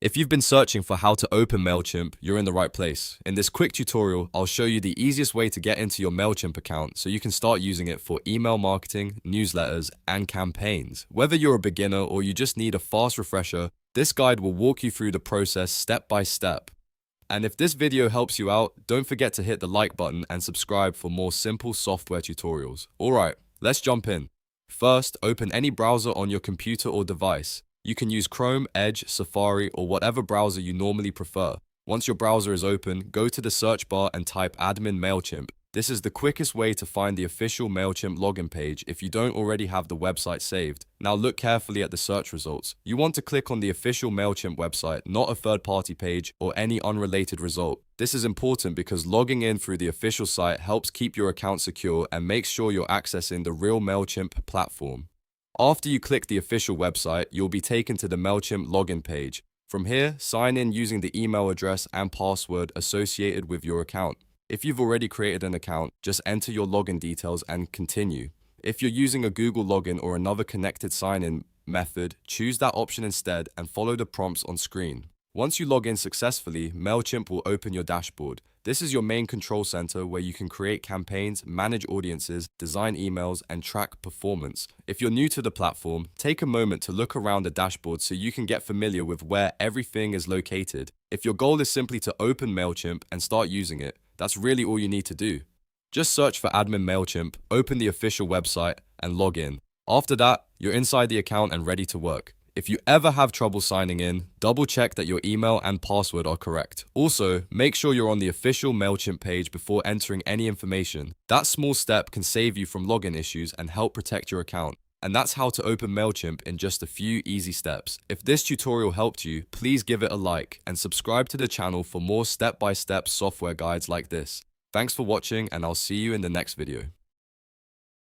If you've been searching for how to open Mailchimp, you're in the right place. In this quick tutorial, I'll show you the easiest way to get into your Mailchimp account so you can start using it for email marketing, newsletters, and campaigns. Whether you're a beginner or you just need a fast refresher, this guide will walk you through the process step by step. And if this video helps you out, don't forget to hit the like button and subscribe for more simple software tutorials. Alright, let's jump in. First, open any browser on your computer or device. You can use Chrome, Edge, Safari, or whatever browser you normally prefer. Once your browser is open, go to the search bar and type admin Mailchimp. This is the quickest way to find the official Mailchimp login page if you don't already have the website saved. Now look carefully at the search results. You want to click on the official Mailchimp website, not a third-party page or any unrelated result. This is important because logging in through the official site helps keep your account secure and makes sure you're accessing the real Mailchimp platform. After you click the official website, you'll be taken to the Mailchimp login page. From here, sign in using the email address and password associated with your account. If you've already created an account, just enter your login details and continue. If you're using a Google login or another connected sign-in method, choose that option instead and follow the prompts on screen. Once you log in successfully, Mailchimp will open your dashboard. This is your main control center where you can create campaigns, manage audiences, design emails, and track performance. If you're new to the platform, take a moment to look around the dashboard so you can get familiar with where everything is located. If your goal is simply to open Mailchimp and start using it, that's really all you need to do. Just search for admin Mailchimp, open the official website, and log in. After that, you're inside the account and ready to work. If you ever have trouble signing in, double check that your email and password are correct. Also, make sure you're on the official Mailchimp page before entering any information. That small step can save you from login issues and help protect your account. And that's how to open Mailchimp in just a few easy steps. If this tutorial helped you, please give it a like and subscribe to the channel for more step-by-step software guides like this. Thanks for watching, and I'll see you in the next video.